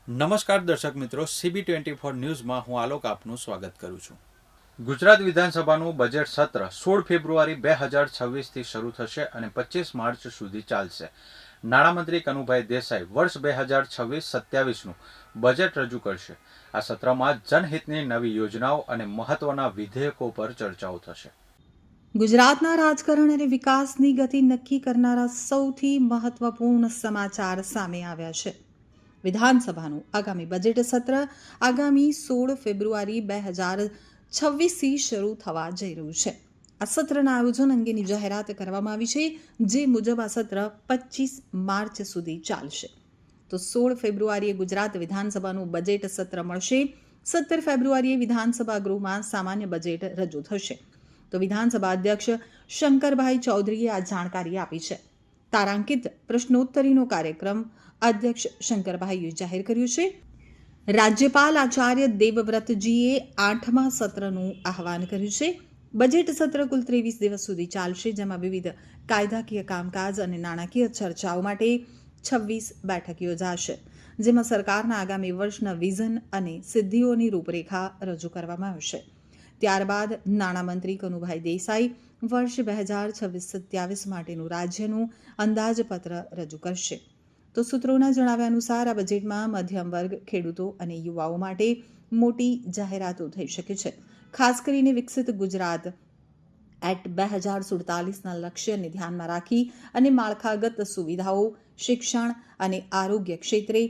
નમસ્કાર દર્શક મિત્રો, CB24 ન્યૂઝમાં હું આલોક આપનું સ્વાગત કરું છું. ગુજરાત વિધાનસભાનું બજેટ સત્ર 16 ફેબ્રુઆરી 2026થી શરૂ થશે અને 25 માર્ચ સુધી ચાલશે. નાણામંત્રી કનુભાઈ દેસાઈ વર્ષ 2026-27નું બજેટ રજૂ કરશે. આ સત્રમાં જનહિતની નવી યોજનાઓ અને મહત્વના વિધેયકો પર ચર્ચાઓ થશે. ગુજરાતના રાજકારણ અને વિકાસની ગતિ નક્કી કરનારા સૌથી મહત્વપૂર્ણ સમાચાર સામે આવ્યા છે. વિધાનસભાનું આગામી બજેટ સત્ર આગામી 16 ફેબ્રુઆરી 2026થી શરૂ થવા જઈ રહ્યું છે. આ સત્રના આયોજન અંગેની જાહેરાત કરવામાં આવી છે, જે મુજબ આ સત્ર 25 માર્ચ સુધી ચાલશે. તો 16 ફેબ્રુઆરીએ ગુજરાત વિધાનસભાનું બજેટ સત્ર મળશે. 17 ફેબ્રુઆરીએ વિધાનસભા ગૃહમાં સામાન્ય બજેટ રજૂ થશે. તો વિધાનસભા અધ્યક્ષ શંકરભાઈ ચૌધરીએ આ જાણકારી આપી છે. તારાંકિત પ્રશ્નોત્તરીનો કાર્યક્રમ અધ્યક્ષ શંકરભાઈએ જાહેર કર્યું છે. રાજ્યપાલ આચાર્ય દેવવ્રતજીએ 8મા સત્રનું આહ્વાન કર્યું છે. બજેટ સત્ર કુલ 23 દિવસ સુધી ચાલશે, જેમાં વિવિધ કાયદાકીય કામકાજ અને નાણાકીય ચર્ચાઓ માટે 26 બેઠક યોજાશે, જેમાં સરકારના આગામી વર્ષના વિઝન અને સિદ્ધિઓની રૂપરેખા રજૂ કરવામાં આવશે. ત્યારબાદ નાણામંત્રી કનુભાઈ દેસાઈ વર્ષ 2026-27 માટેનું રાજ્યનું અંદાજપત્ર રજૂ કરશે. તો સૂત્રોના જણાવ્યા અનુસાર આ બજેટમાં મધ્યમ વર્ગ, ખેડૂતો અને યુવાઓ માટે મોટી જાહેરાતો થઈ શકે છે. ખાસ કરીને વિકસિત ગુજરાત એક્ટ 2047ના લક્ષ્યને ધ્યાનમાં રાખી અને માળખાગત સુવિધાઓ, શિક્ષણ અને આરોગ્ય ક્ષેત્રે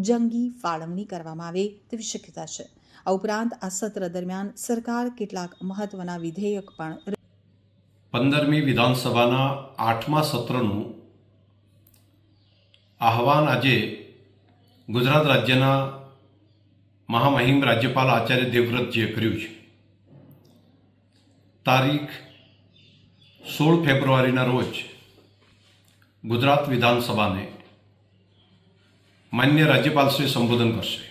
જંગી ફાળવણી કરવામાં આવે તેવી શક્યતા છે. આ ઉપરાંત આ સત્ર દરમિયાન સરકાર કેટલાક મહત્વના વિધેયક પણ 15મી વિધાનસભાના 8મા સત્રનું આહવાન આજે ગુજરાત રાજ્યના મહામહિમ રાજ્યપાલ આચાર્ય દેવવ્રતજીએ કર્યું છે. તારીખ 16 ફેબ્રુઆરીના રોજ ગુજરાત વિધાનસભાને માન્ય રાજ્યપાલશ્રી સંબોધન કરશે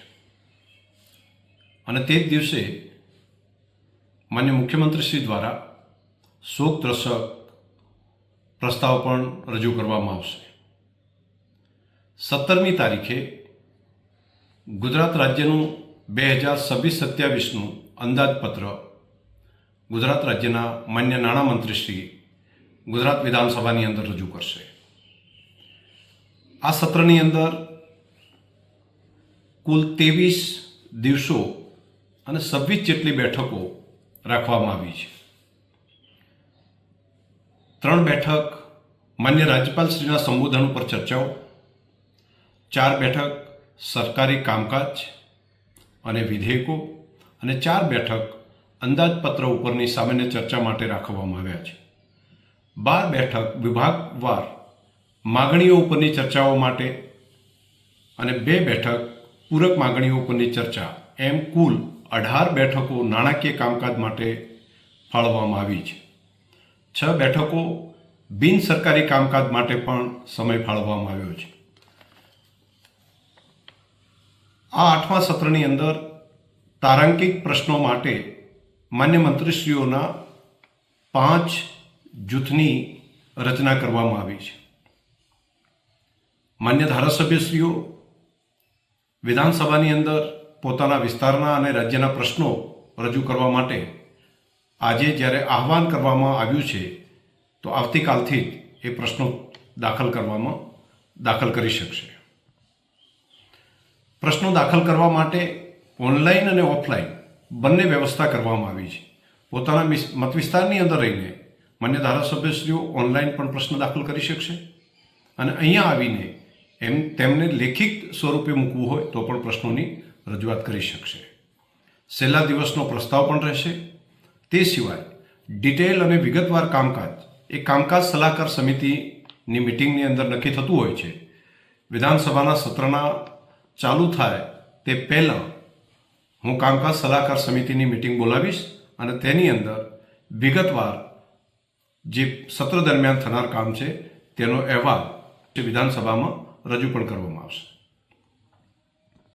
અને તે જ દિવસે માન્ય મુખ્યમંત્રીશ્રી દ્વારા શોકદર્શક પ્રસ્તાવ પણ રજૂ કરવામાં આવશે. 17મી તારીખે ગુજરાત રાજ્યનું 2026-27નું અંદાજપત્ર ગુજરાત રાજ્યના માન્ય નાણામંત્રીશ્રી ગુજરાત વિધાનસભાની અંદર રજૂ કરશે. આ સત્રની અંદર કુલ 23 દિવસો અને 26 જેટલી બેઠકો રાખવામાં આવી છે. 3 બેઠક માન્ય રાજ્યપાલશ્રીના સંબોધન ઉપર ચર્ચાઓ, 4 બેઠક સરકારી કામકાજ અને વિધેયકો અને 4 બેઠક અંદાજપત્ર ઉપરની સામાન્ય ચર્ચા માટે રાખવામાં આવ્યા છે. 12 બેઠક વિભાગવાર માગણીઓ ઉપરની ચર્ચાઓ માટે અને 2 બેઠક પૂરક માગણીઓ ઉપરની ચર્ચા, એમ કુલ 18 બેઠકો નાણાકીય કામકાજ માટે ફાળવવામાં આવી છે. 6 બેઠકો બિન સરકારી કામકાજ માટે પણ સમય ફાળવવામાં આવ્યો છે. આ 8મા સત્રની અંદર તારાંકિક પ્રશ્નો માટે માન્ય મંત્રીશ્રીઓના 5 જૂથની રચના કરવામાં આવી છે. માન્ય ધારાસભ્યશ્રીઓ વિધાનસભાની અંદર પોતાના વિસ્તારના અને રાજ્યના પ્રશ્નો રજૂ કરવા માટે આજે જ્યારે આહવાન કરવામાં આવ્યું છે, તો આવતીકાલથી જ એ પ્રશ્નો દાખલ કરી શકશે. પ્રશ્નો દાખલ કરવા માટે ઓનલાઈન અને ઓફલાઈન બંને વ્યવસ્થા કરવામાં આવી છે. પોતાના મત વિસ્તારની અંદર રહીને માન્ય ધારાસભ્યશ્રીઓ ઓનલાઈન પણ પ્રશ્ન દાખલ કરી શકશે અને અહીંયા આવીને તેમને લેખિત સ્વરૂપે મૂકવું હોય તો પણ પ્રશ્નોની રજૂઆત કરી શકશે. છેલ્લા દિવસનો પ્રસ્તાવ પણ રહેશે. તે સિવાય ડિટેલ અને વિગતવાર કામકાજ એ કામકાજ સલાહકાર સમિતિની મિટિંગની અંદર નક્કી થતું હોય છે. વિધાનસભાના સત્રના ચાલુ થાય તે પહેલાં હું કામકાજ સલાહકાર સમિતિની મિટિંગ બોલાવીશ અને તેની અંદર વિગતવાર જે સત્ર દરમિયાન થનાર કામ છે તેનો અહેવાલ વિધાનસભામાં રજૂ પણ કરવામાં આવશે.